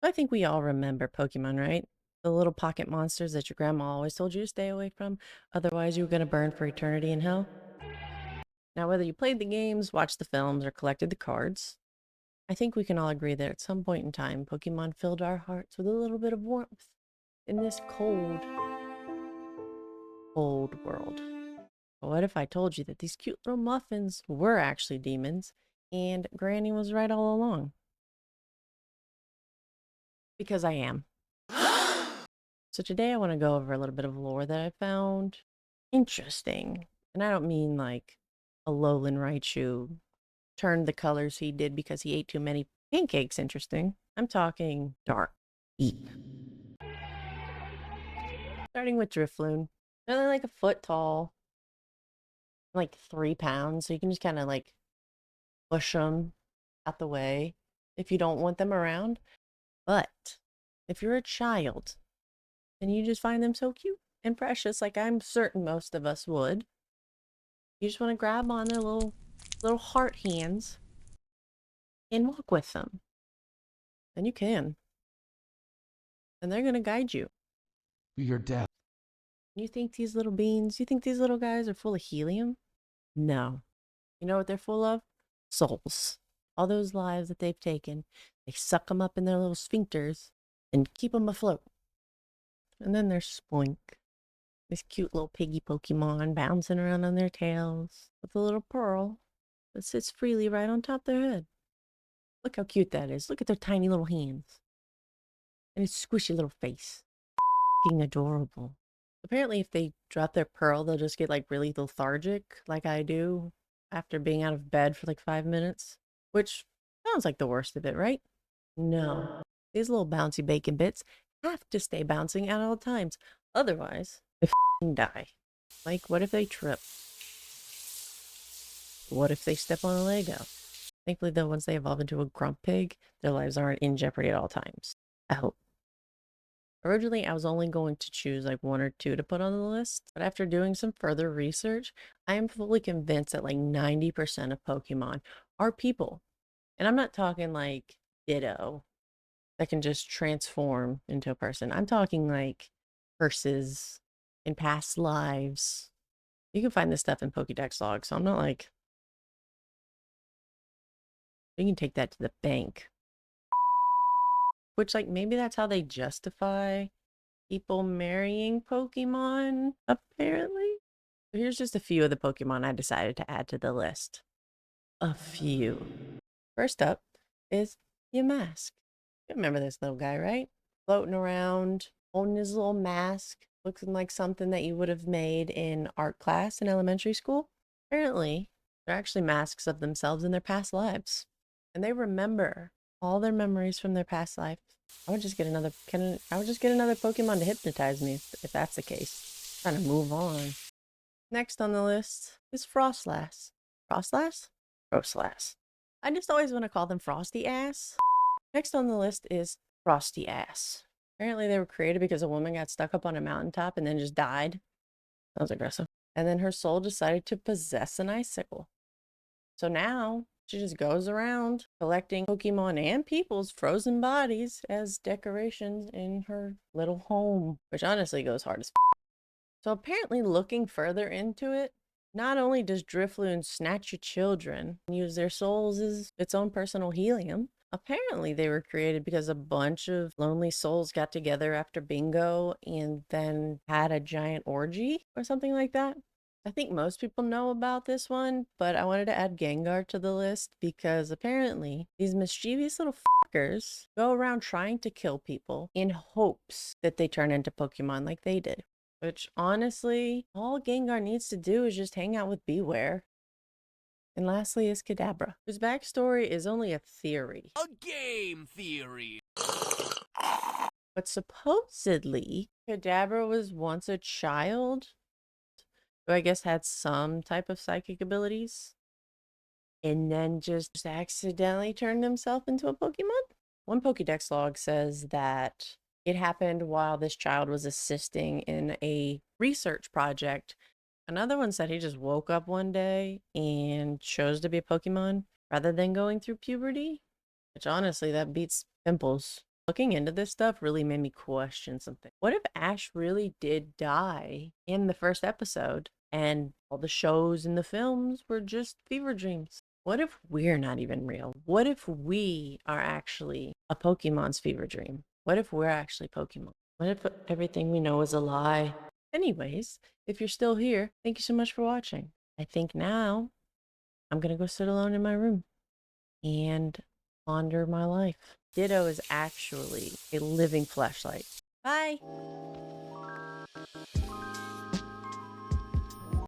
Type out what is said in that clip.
I think we all remember Pokemon, right? The little pocket monsters that your grandma always told you to stay away from, otherwise you were going to burn for eternity in hell. Now, whether you played the games, watched the films, or collected the cards, I think we can all agree that at some point in time, Pokemon filled our hearts with a little bit of warmth in this cold, cold world. But what if I told you that these cute little muffins were actually demons and Granny was right all along? Because I am. So today I want to go over a little bit of lore that I found interesting. And I don't mean like a Alolan Raichu turned the colors he did because he ate too many pancakes interesting. I'm talking dark, deep. Starting with Drifloon. They're only like a foot tall, like 3 pounds. So you can just kind of like push them out the way if you don't want them around. But if you're a child and you just find them so cute and precious, like I'm certain most of us would, you just want to grab on their little heart hands and walk with them. And you can. And they're going to guide you. Your death. You think these little beans, you think these little guys are full of helium? No. You know what they're full of? Souls. All those lives that they've taken, they suck them up in their little sphincters and keep them afloat. And then there's Spoink, this cute little piggy Pokemon bouncing around on their tails with a little pearl that sits freely right on top of their head. Look how cute that is. Look at their tiny little hands and its squishy little face. F***ing adorable. Apparently, if they drop their pearl, they'll just get like really lethargic, like I do after being out of bed for like 5 minutes, which sounds like the worst of it, right? No. These little bouncy bacon bits have to stay bouncing at all times. Otherwise, they f***ing die. Like, what if they trip? What if they step on a Lego? Thankfully, though, once they evolve into a grump pig, their lives aren't in jeopardy at all times. I hope. Originally, I was only going to choose like one or two to put on the list, but after doing some further research, I am fully convinced that like 90% of Pokemon are people. And I'm not talking like Ditto that can just transform into a person. I'm talking like curses in past lives. You can find this stuff in Pokédex logs, so I'm not like, you can take that to the bank. Which, like, maybe that's how they justify people marrying Pokemon, apparently. So here's just a few of the Pokemon I decided to add to the list. A few. First up is Yamask. You remember this little guy, right? Floating around, holding his little mask, looking like something that you would have made in art class in elementary school. Apparently, they're actually masks of themselves in their past lives. And they remember all their memories from their past life. I would just get another I would just get another Pokemon to hypnotize me if that's the case. Trying to move on. Next on the list is Frostlass. Frostlass? Frostlass. I just always want to call them Frosty Ass. Next on the list is Frosty Ass. Apparently they were created because a woman got stuck up on a mountaintop and then just died. That was aggressive. And then her soul decided to possess an icicle. So now she just goes around collecting Pokemon and people's frozen bodies as decorations in her little home, which honestly goes hard as f. So apparently, looking further into it, not only does Drifloon snatch your children and use their souls as its own personal helium, apparently they were created because a bunch of lonely souls got together after bingo and then had a giant orgy or something like that. I think most people know about this one, but I wanted to add Gengar to the list because apparently these mischievous little fuckers go around trying to kill people in hopes that they turn into Pokemon like they did. Which honestly, all Gengar needs to do is just hang out with Beware. And lastly is Kadabra, whose backstory is only a theory. A game theory. But supposedly, Kadabra was once a child who I guess had some type of psychic abilities and then just accidentally turned himself into a Pokemon. One Pokédex log says that it happened while this child was assisting in a research project. Another one said he just woke up one day and chose to be a Pokemon rather than going through puberty, which honestly, that beats pimples. Looking into this stuff really made me question something. What if Ash really did die in the first episode and all the shows and the films were just fever dreams? What if we're not even real? What if we are actually a Pokemon's fever dream? What if we're actually Pokemon? What if everything we know is a lie? Anyways, if you're still here, thank you so much for watching. I think now I'm going to go sit alone in my room and ponder my life. Ditto is actually a living flashlight. Bye.